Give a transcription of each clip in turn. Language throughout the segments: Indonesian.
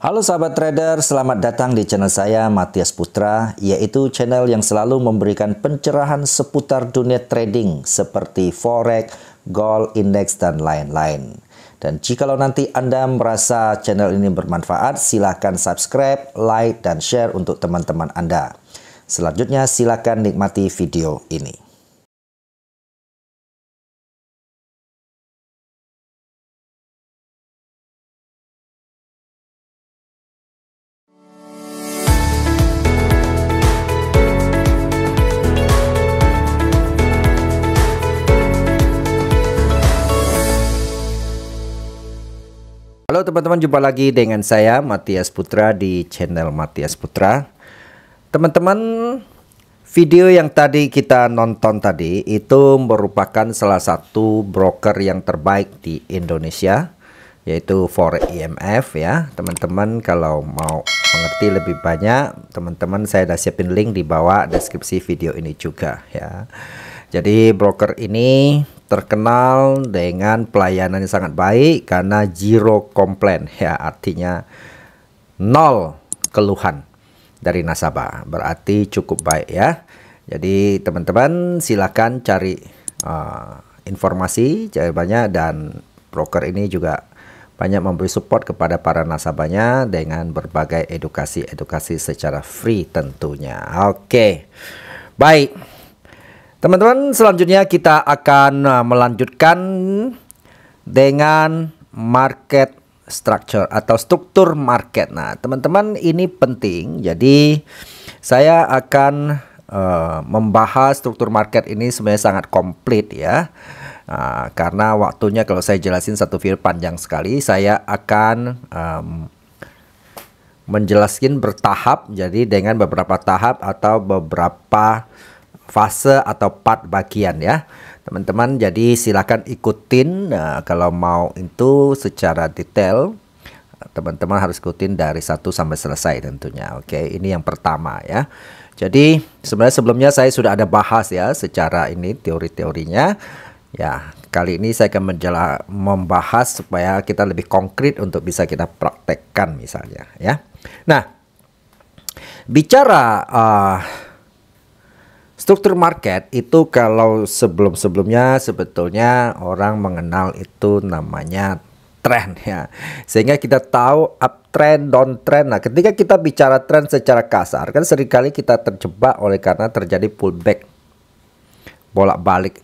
Halo sahabat trader, selamat datang di channel saya Matias Putra, yaitu channel yang selalu memberikan pencerahan seputar dunia trading seperti forex, gold, indeks, dan lain-lain. Dan jikalau nanti Anda merasa channel ini bermanfaat, silakan subscribe, like, dan share untuk teman-teman Anda. Selanjutnya silakan nikmati video ini. Halo teman-teman, jumpa lagi dengan saya Matias Putra di channel Matias Putra. Teman-teman, video yang tadi kita nonton tadi itu merupakan salah satu broker yang terbaik di Indonesia, yaitu Forex IMF ya. Teman-teman kalau mau mengerti lebih banyak, teman-teman saya udah siapin link di bawah deskripsi video ini juga ya. Jadi broker ini terkenal dengan pelayanan yang sangat baik karena zero complaint ya, artinya nol keluhan dari nasabah, berarti cukup baik ya. Jadi teman-teman silakan cari informasi jawabannya, dan broker ini juga banyak memberi support kepada para nasabahnya dengan berbagai edukasi secara free tentunya. Oke, baik. Teman-teman, selanjutnya kita akan melanjutkan dengan market structure atau struktur market. Nah, teman-teman ini penting. Jadi, saya akan membahas struktur market ini sebenarnya sangat komplit ya. Karena waktunya kalau saya jelasin satu video panjang sekali, saya akan menjelaskan bertahap. Jadi dengan beberapa tahap atau beberapa fase atau part bagian ya teman-teman. Jadi silakan ikutin kalau mau itu secara detail, teman-teman harus ikutin dari 1 sampai selesai tentunya. Oke, ini yang pertama ya. Jadi sebenarnya sebelumnya saya sudah ada bahas ya secara ini teori-teorinya ya. Kali ini saya akan membahas supaya kita lebih konkret untuk bisa kita praktekkan misalnya ya. Nah, bicara struktur market itu, kalau sebelum-sebelumnya sebetulnya orang mengenal itu namanya trend ya. Sehingga kita tahu uptrend, downtrend. Nah, ketika kita bicara trend secara kasar, kan seringkali kita terjebak oleh karena terjadi pullback, bolak-balik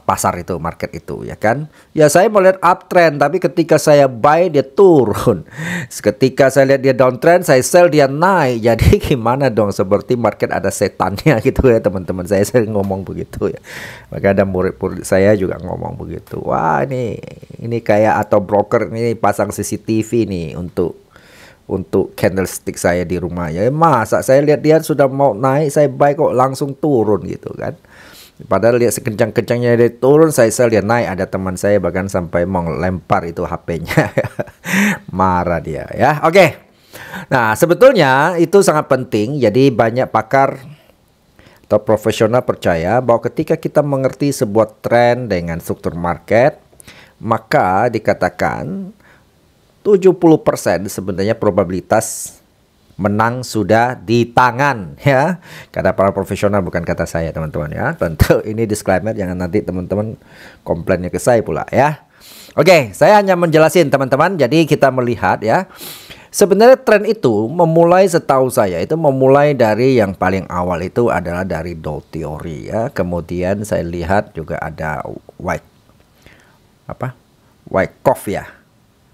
pasar itu, market itu ya kan. Ya saya melihat uptrend, tapi ketika saya buy dia turun. Ketika saya lihat dia downtrend, saya sell dia naik. Jadi gimana dong, seperti market ada setannya gitu ya teman-teman. Saya sering ngomong begitu ya. Maka ada murid-murid saya juga ngomong begitu. Wah, ini kayak atau broker ini pasang CCTV nih untuk candlestick saya di rumah ya. Masa saya lihat dia sudah mau naik, saya buy kok langsung turun gitu kan. Padahal lihat sekencang-kencangnya dia turun, saya sell dia naik. Ada teman saya bahkan sampai mau lempar itu HP-nya. Marah dia ya. Oke. Nah, sebetulnya itu sangat penting. Jadi banyak pakar atau profesional percaya bahwa ketika kita mengerti sebuah tren dengan struktur market, maka dikatakan 70% sebenarnya probabilitas menang sudah di tangan ya. Kata para profesional, bukan kata saya teman-teman ya. Tentu ini disclaimer, jangan nanti teman-teman komplainnya ke saya pula ya. Oke, saya hanya menjelasin teman-teman. Jadi kita melihat ya, sebenarnya tren itu memulai, setahu saya itu memulai dari yang paling awal itu adalah dari Dow Theory ya. Kemudian saya lihat juga ada Wyckoff ya.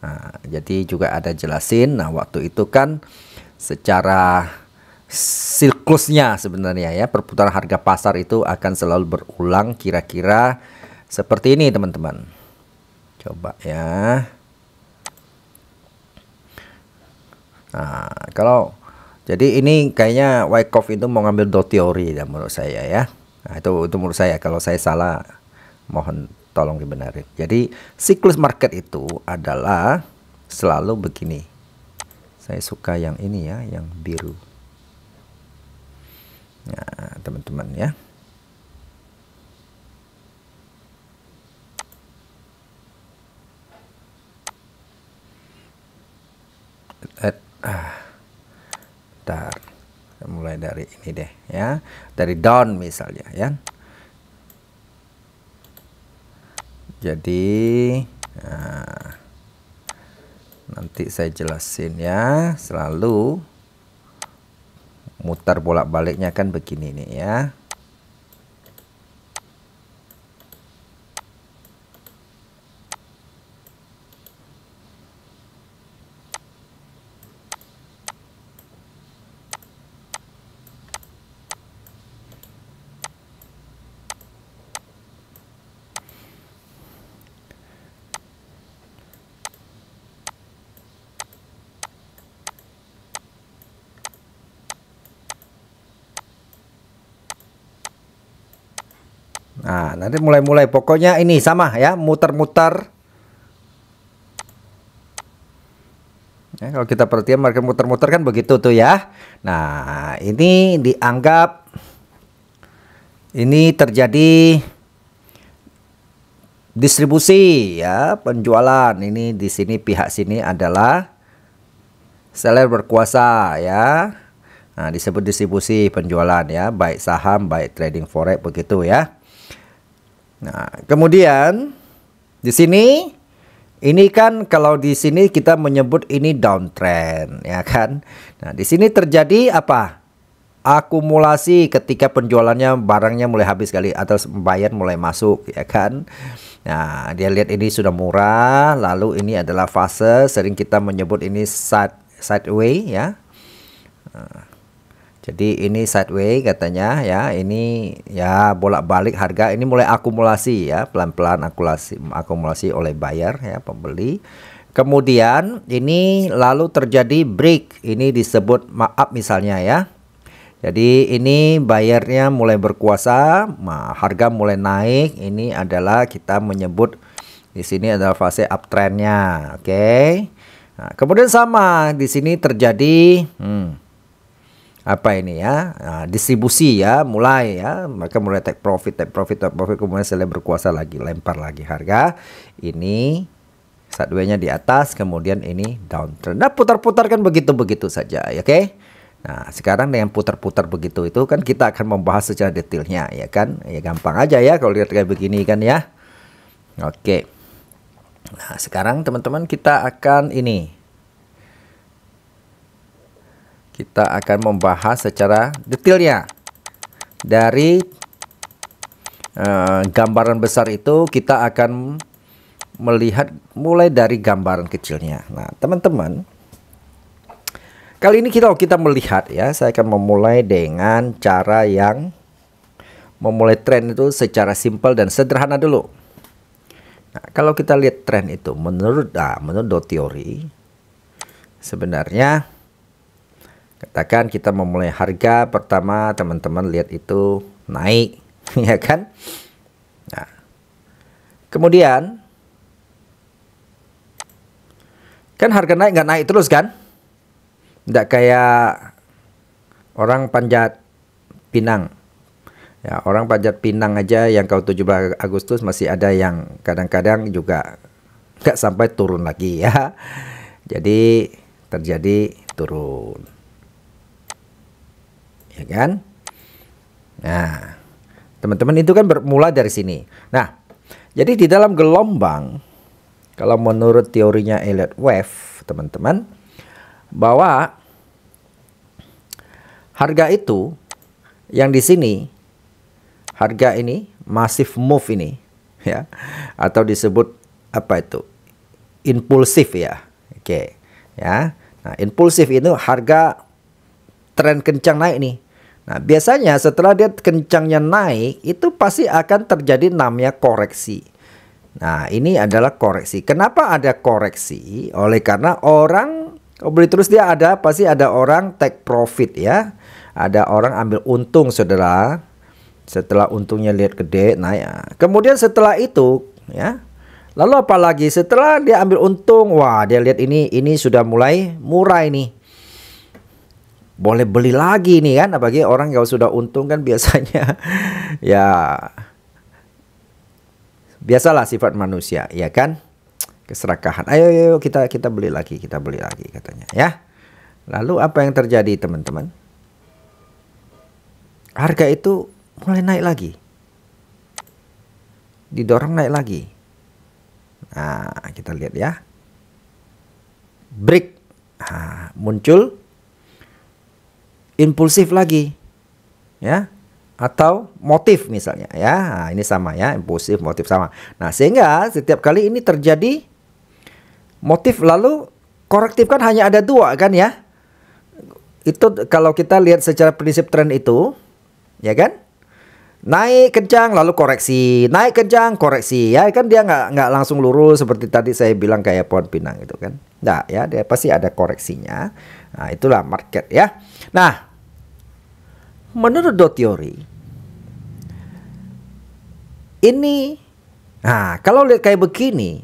Nah, jadi juga ada jelasin. Nah, waktu itu kan secara siklusnya sebenarnya ya, perputaran harga pasar itu akan selalu berulang kira-kira seperti ini teman-teman. Coba ya. Nah, kalau jadi ini kayaknya Wyckoff itu mau ngambil Dow Theory ya menurut saya ya. Nah, itu menurut saya. Kalau saya salah mohon tolong dibenarin. Jadi siklus market itu adalah selalu begini. Saya suka yang ini ya, yang biru. Nah, teman-teman ya. Bentar. Mulai dari ini deh ya. Dari down misalnya ya. Jadi nanti saya jelasin ya. Selalu mutar bolak-baliknya kan begini nih ya. Nah, nanti mulai pokoknya ini sama ya, muter-muter. Ya, kalau kita perhatikan market muter-muter kan begitu tuh ya. Nah, ini dianggap ini terjadi distribusi ya, penjualan. Ini di sini pihak sini adalah seller berkuasa ya. Nah, disebut distribusi penjualan ya, baik saham, baik trading forex begitu ya. Nah, kemudian di sini ini kan kalau di sini kita menyebut ini downtrend ya kan. Nah, di sini terjadi apa? Akumulasi ketika penjualannya barangnya mulai habis kali atau buyer mulai masuk ya kan. Nah, dia lihat ini sudah murah, lalu ini adalah fase sering kita menyebut ini sideways ya. Jadi ini sideways katanya ya, ini ya bolak-balik harga ini mulai akumulasi ya, pelan-pelan akumulasi oleh buyer ya, pembeli. Kemudian ini lalu terjadi break, ini disebut maaf misalnya ya. Jadi ini buyernya mulai berkuasa, harga mulai naik, ini adalah kita menyebut di sini adalah fase uptrendnya, oke. Nah, kemudian sama di sini terjadi apa ini ya, distribusi ya, mulai ya, mereka mulai take profit, kemudian seller berkuasa lagi, lempar lagi harga ini sideways-nya di atas, kemudian ini downtrend. Nah, putar-putar kan begitu-begitu saja ya, oke. Nah, sekarang dengan putar-putar begitu itu kan kita akan membahas secara detailnya ya kan, ya gampang aja ya kalau lihat kayak begini kan ya, oke. Nah, sekarang teman-teman kita akan membahas secara detailnya. Dari gambaran besar itu kita akan melihat mulai dari gambaran kecilnya. Nah, teman-teman, kali ini kita melihat ya, saya akan memulai dengan cara yang memulai tren itu secara simpel dan sederhana dulu. Nah, kalau kita lihat tren itu menurut teori sebenarnya, katakan kita memulai harga pertama, teman-teman lihat itu naik ya kan. Nah, kemudian kan harga naik nggak naik terus kan, nggak kayak orang panjat pinang ya. Orang panjat pinang aja yang kalau 17 Agustus masih ada yang kadang-kadang juga nggak sampai turun lagi ya. Jadi terjadi turun ya kan. Nah, teman-teman itu kan bermula dari sini. Nah, jadi di dalam gelombang, kalau menurut teorinya Elliott Wave, teman-teman, bahwa harga itu yang di sini, harga ini massive move ini ya, atau disebut apa itu, impulsif ya, oke ya. Nah, impulsif itu harga tren kencang naik nih. Nah, biasanya setelah dia kencangnya naik itu pasti akan terjadi namanya koreksi. Nah, ini adalah koreksi. Kenapa ada koreksi? Oleh karena orang beli terus, dia pasti ada orang take profit ya. Ada orang ambil untung, saudara. Setelah untungnya lihat gede naik. Kemudian setelah itu ya, lalu apalagi setelah dia ambil untung, wah dia lihat ini sudah mulai murah ini, boleh beli lagi nih kan. Apalagi orang kalau sudah untung kan biasanya ya biasalah sifat manusia ya kan. keserakahan. Ayo kita beli lagi, katanya ya. Lalu apa yang terjadi teman-teman? Harga itu mulai naik lagi. Didorong naik lagi. Nah, kita lihat ya. Break. Nah, muncul impulsif lagi. Ya. Atau motif misalnya ya. Nah, ini sama ya, impulsif, motif sama. Nah, sehingga setiap kali ini terjadi motif lalu korektif kan hanya ada dua kan ya. Itu kalau kita lihat secara prinsip tren itu, ya kan? Naik kencang lalu koreksi, naik kencang koreksi, ya kan dia nggak langsung lurus seperti tadi saya bilang kayak pohon pinang itu kan. Nah ya dia pasti ada koreksinya. Nah itulah market ya. Nah menurut dot teori ini, nah kalau lihat kayak begini,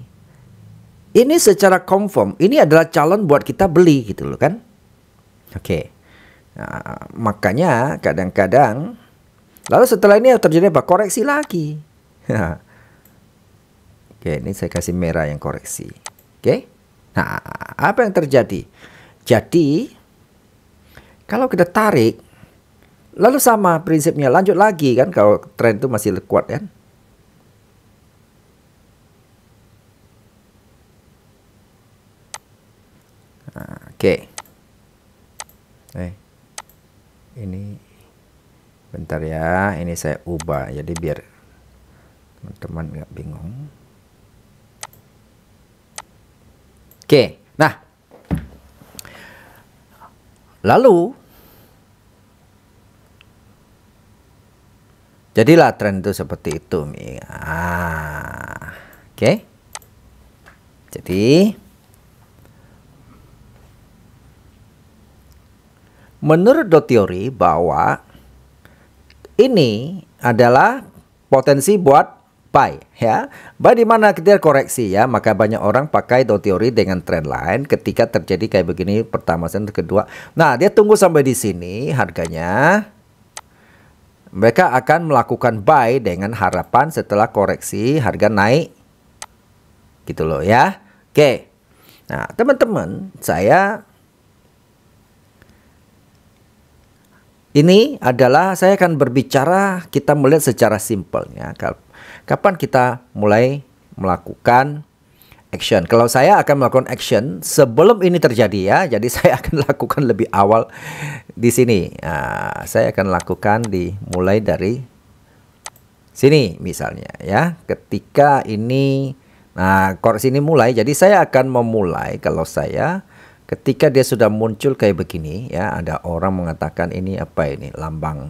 ini secara confirm ini adalah calon buat kita beli gitu loh kan. Oke. Nah, makanya kadang-kadang lalu setelah ini terjadi apa? Koreksi lagi. Oke, ini saya kasih merah yang koreksi. Oke. Nah, apa yang terjadi? Jadi kalau kita tarik lalu sama prinsipnya lanjut lagi kan kalau tren itu masih kuat kan? Nah, oke. Ini bentar ya, ini saya ubah jadi biar teman-teman nggak bingung. Oke, nah lalu jadilah tren itu seperti itu. Oke. Jadi menurut dot teori bahwa ini adalah potensi buat buy ya. Buy di mana kita koreksi ya, maka banyak orang pakai dot teori dengan trend line ketika terjadi kayak begini pertama dan kedua. Nah, dia tunggu sampai di sini harganya. Mereka akan melakukan buy dengan harapan setelah koreksi harga naik. Gitu loh ya. Oke. Nah, teman-teman, ini adalah saya akan berbicara, kita melihat secara simpelnya. Kapan kita mulai melakukan action? Kalau saya akan melakukan action sebelum ini terjadi ya. Jadi saya akan lakukan lebih awal di sini. Nah, saya akan lakukan mulai dari sini misalnya ya. Ketika ini, nah koreksi ini mulai. Jadi saya akan memulai kalau saya ketika dia sudah muncul kayak begini ya, ada orang mengatakan ini apa ini lambang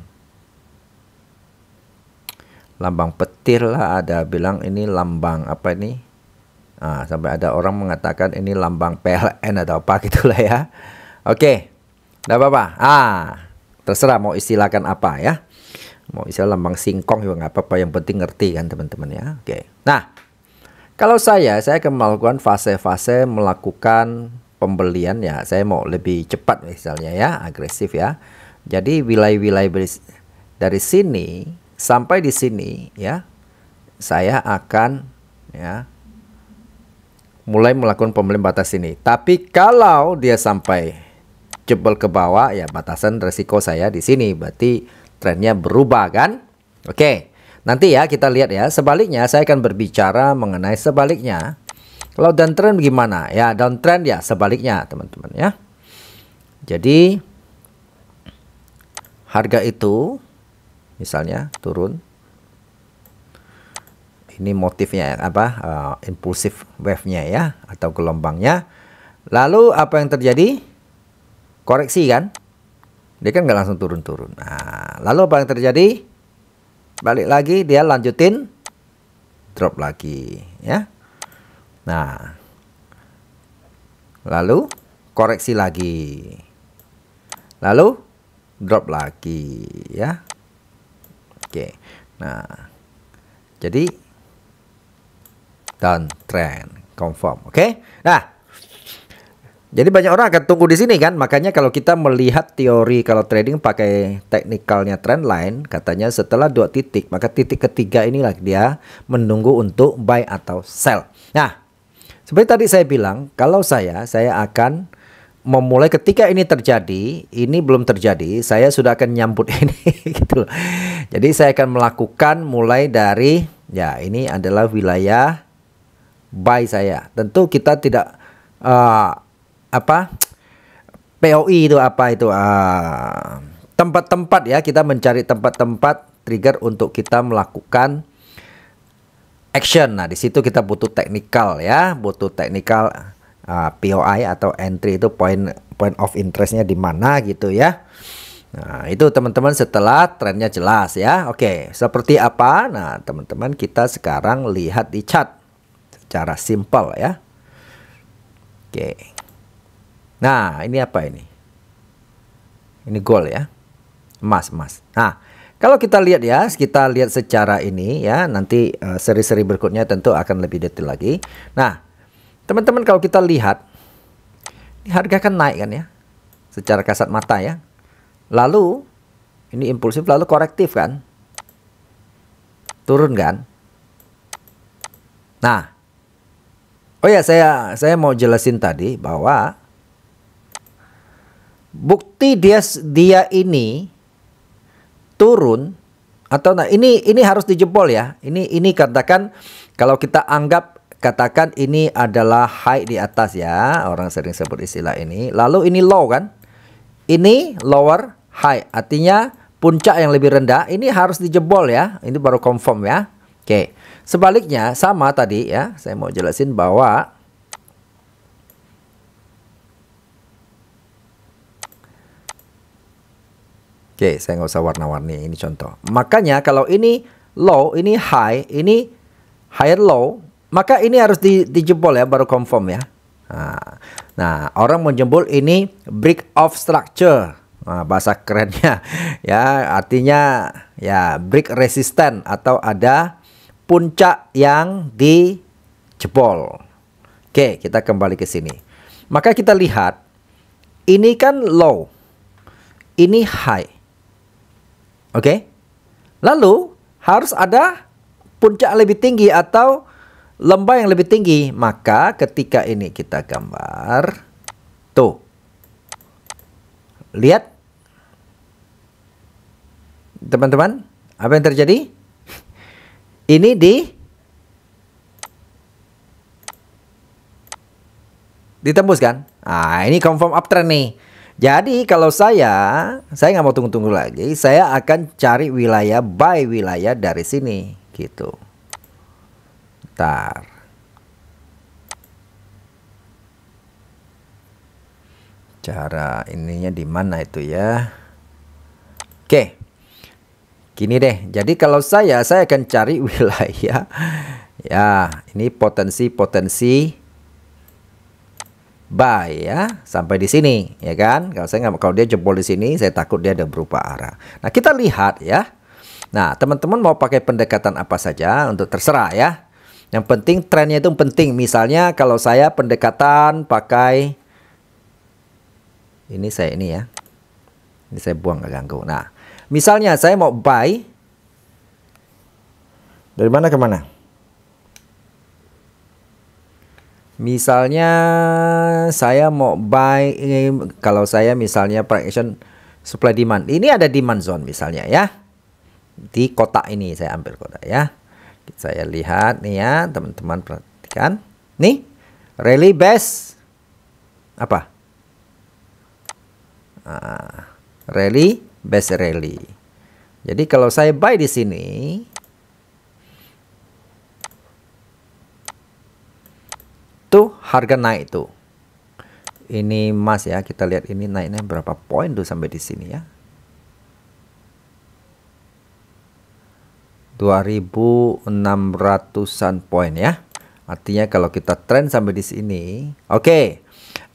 petir lah, ada bilang ini lambang apa ini, sampai ada orang mengatakan ini lambang PLN atau apa gitulah ya. Oke, nggak apa-apa, terserah mau istilahkan apa ya, mau istilah lambang singkong juga nggak apa-apa, yang penting ngerti kan teman-teman ya. Oke, nah kalau saya akan melakukan fase-fase melakukan pembelian ya, saya mau lebih cepat misalnya ya, agresif ya. Jadi wilayah-wilayah dari sini sampai di sini ya, saya akan ya mulai melakukan pembelian batas ini. Tapi kalau dia sampai jebol ke bawah ya, batasan resiko saya di sini, berarti trennya berubah kan? Oke, nanti ya kita lihat ya. Sebaliknya saya akan berbicara mengenai sebaliknya. Kalau downtrend gimana? Ya downtrend ya sebaliknya teman-teman ya. Jadi harga itu misalnya turun. Ini motifnya apa? Impulsif wave-nya ya atau gelombangnya. Lalu apa yang terjadi? Koreksi kan? Dia kan nggak langsung turun-turun. Nah, lalu apa yang terjadi? Balik lagi dia lanjutin drop lagi ya. Nah, lalu koreksi lagi, lalu drop lagi ya. Oke, nah jadi downtrend confirm. Oke, nah jadi banyak orang akan tunggu di sini kan. Makanya kalau kita melihat teori kalau trading pakai teknikalnya trend line, katanya setelah 2 titik, maka titik ketiga inilah dia menunggu untuk buy atau sell. Nah, Seperti tadi saya bilang, kalau saya akan memulai ketika ini terjadi, ini belum terjadi, saya sudah akan nyambut ini gitu loh. Jadi saya akan melakukan mulai dari, ya ini adalah wilayah buy saya. Tentu kita tidak POI itu apa itu tempat-tempat ya, kita mencari tempat-tempat trigger untuk kita melakukan action. Nah, di situ kita butuh teknikal ya, butuh teknikal POI atau entry itu point of interestnya di mana gitu ya. Nah, itu teman-teman setelah trennya jelas ya. Oke, seperti apa? Nah, teman-teman kita sekarang lihat di chart secara simpel ya. Oke. Nah, ini apa ini? Ini gold ya. Emas. Nah, kalau kita lihat ya, kita lihat secara ini ya, nanti seri-seri berikutnya tentu akan lebih detail lagi. Nah, teman-teman kalau kita lihat, ini harga kan naik kan ya, secara kasat mata ya. Lalu, ini impulsif lalu korektif kan. Turun kan. Nah, oh ya saya mau jelasin tadi bahwa bukti dia ini turun atau nah ini harus dijebol ya. Ini katakan kalau kita anggap katakan ini adalah high di atas ya, orang sering sebut istilah ini. Lalu ini low kan? Ini lower high, artinya puncak yang lebih rendah. Ini harus dijebol ya. Ini baru confirm ya. Oke. Sebaliknya sama tadi ya. Saya mau jelasin bahwa oke, saya nggak usah warna-warni, ini contoh. Makanya kalau ini low, ini high, ini higher low, maka ini harus dijebol ya, baru confirm ya. Nah, orang menjebol ini break of structure. Nah, bahasa kerennya ya, artinya ya break resistant atau ada puncak yang dijebol. Oke, kita kembali ke sini. Maka kita lihat, ini kan low, ini high. Oke. Lalu harus ada puncak lebih tinggi atau lembah yang lebih tinggi. Maka ketika ini kita gambar. Tuh. Lihat. Teman-teman. Apa yang terjadi? Ini ditembus kan? Nah, ini confirm uptrend nih. Jadi kalau saya nggak mau tunggu-tunggu lagi, saya akan cari wilayah buy wilayah dari sini gitu. Ntar. Cara ininya di mana itu ya? Oke. Gini deh. Jadi kalau saya akan cari wilayah ya, ini potensi buy ya sampai di sini ya kan. Kalau dia jebol di sini, saya takut dia ada berubah arah. Nah, kita lihat ya. Nah, teman-teman mau pakai pendekatan apa saja untuk terserah ya. Yang penting trennya itu penting. Misalnya kalau saya pendekatan pakai ini ya. Ini saya buang, nggak ganggu. Nah, misalnya saya mau buy dari mana ke mana? Misalnya saya mau buy, kalau saya misalnya price action supply demand. Ini ada demand zone misalnya ya. Di kotak ini saya ambil kotak ya. Saya lihat nih ya, teman-teman perhatikan. Nih, rally base apa? Rally base rally. Jadi kalau saya buy di sini, tuh harga naik tuh. Ini emas ya, kita lihat ini naiknya berapa poin tuh sampai di sini ya. 2.600-an poin ya. Artinya kalau kita tren sampai di sini, oke.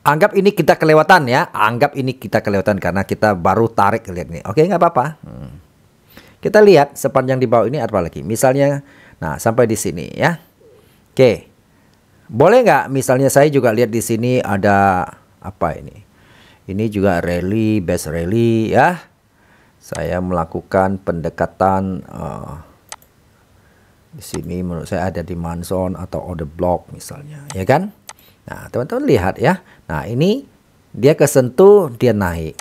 Anggap ini kita kelewatan ya. Anggap ini kita kelewatan karena kita baru tarik lihat nih. Oke, nggak apa-apa. Kita lihat sepanjang di bawah ini apa lagi. Misalnya, nah sampai di sini ya. Oke. Boleh nggak misalnya saya juga lihat di sini ada apa ini? Ini juga rally, base rally ya. Saya melakukan pendekatan di sini menurut saya ada demand zone atau order block misalnya, ya kan? Nah, teman-teman lihat ya. Nah, ini dia kesentuh, dia naik.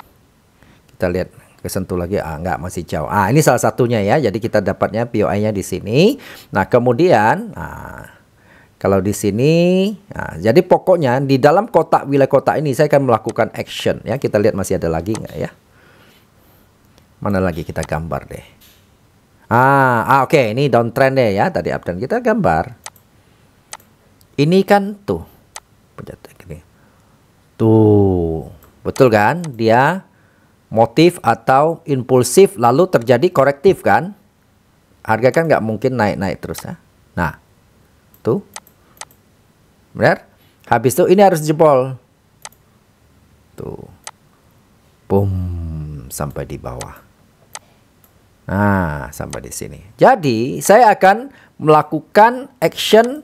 Kita lihat kesentuh lagi, enggak, masih jauh. Ini salah satunya ya. Jadi kita dapatnya POI-nya di sini. Nah, kemudian kalau di sini, jadi pokoknya di dalam kotak wilayah kotak ini saya akan melakukan action ya. Kita lihat masih ada lagi enggak ya? Mana lagi kita gambar deh. Oke, ini downtrend deh ya. Tadi uptrend kita gambar. Ini kan tuh. Tuh, betul kan? Dia motif atau impulsif lalu terjadi korektif kan? Harga kan nggak mungkin naik-naik terus ya. Nah, tuh. Benar? Habis itu ini harus jebol. Tuh. Boom, sampai di bawah. Nah, sampai di sini. Jadi, saya akan melakukan action.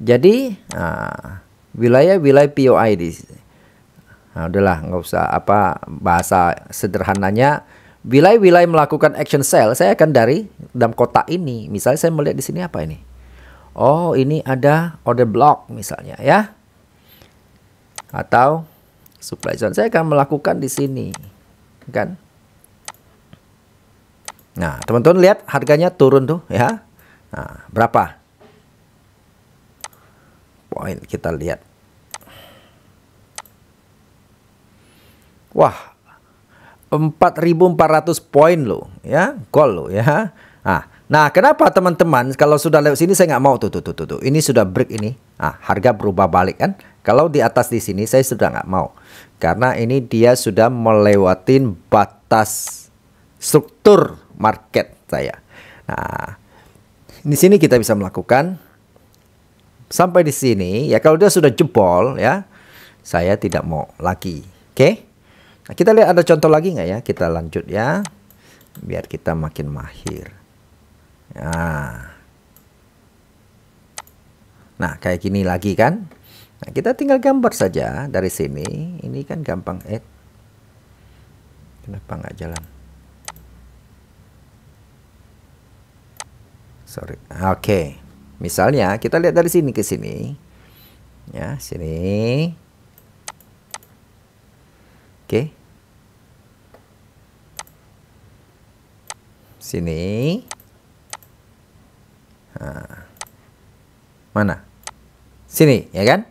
Jadi, wilayah-wilayah POI di sini. Nah, udahlah, nggak usah bahasa sederhananya. Wilayah-wilayah melakukan action sell, saya akan dari dalam kotak ini. Misalnya saya melihat di sini apa ini? Oh, ini ada order block misalnya ya. Atau supply zone. Saya akan melakukan di sini. Kan? Nah, teman-teman lihat harganya turun tuh ya. Nah, berapa? Poin kita lihat. Wah, 4.400 poin loh ya, gol loh ya. Nah, kenapa teman-teman kalau sudah lewat sini saya nggak mau tuh. Ini sudah break ini. Harga berubah balik kan. Kalau di atas di sini saya sudah nggak mau. Karena ini dia sudah melewatin batas struktur market saya. Nah, di sini kita bisa melakukan sampai di sini ya. Kalau dia sudah jebol ya, saya tidak mau lagi. Oke? Nah, kita lihat ada contoh lagi nggak ya? Kita lanjut ya, biar kita makin mahir. Nah, kayak gini lagi kan? Nah, kita tinggal gambar saja dari sini. Ini kan gampang. Kenapa nggak jalan? Sorry. Oke. Misalnya kita lihat dari sini ke sini. Ya, sini. Oke. Sini. Mana? Sini, ya kan?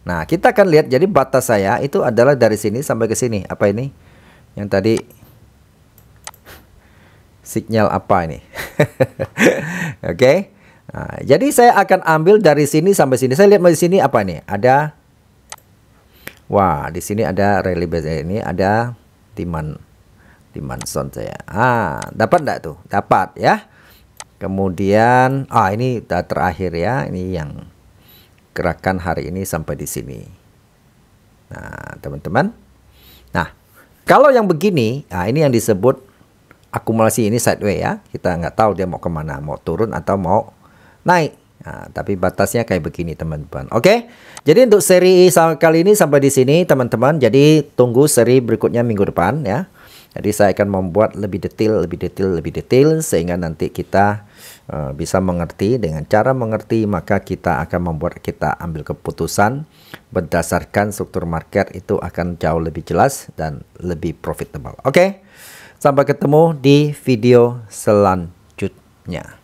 Nah, kita akan lihat jadi batas saya itu adalah dari sini sampai ke sini. Apa ini? Yang tadi sinyal apa ini? Oke. Nah, jadi saya akan ambil dari sini sampai sini. Saya lihat di sini apa ini? Ada. Wah, di sini ada rally base ini, ada demand zone saya. Dapat enggak tuh? Dapat ya. Kemudian ini terakhir ya. Ini yang gerakan hari ini sampai di sini. Nah, teman-teman. Nah, kalau yang begini, ini yang disebut akumulasi, ini sideways ya. Kita nggak tahu dia mau kemana, mau turun atau mau naik. Nah, tapi batasnya kayak begini teman-teman. Oke. Jadi untuk seri kali ini sampai di sini teman-teman. Jadi tunggu seri berikutnya minggu depan ya. Jadi saya akan membuat lebih detail sehingga nanti kita bisa mengerti. Dengan cara mengerti maka kita akan kita ambil keputusan berdasarkan struktur market, itu akan jauh lebih jelas dan lebih profitable. Oke. Sampai ketemu di video selanjutnya.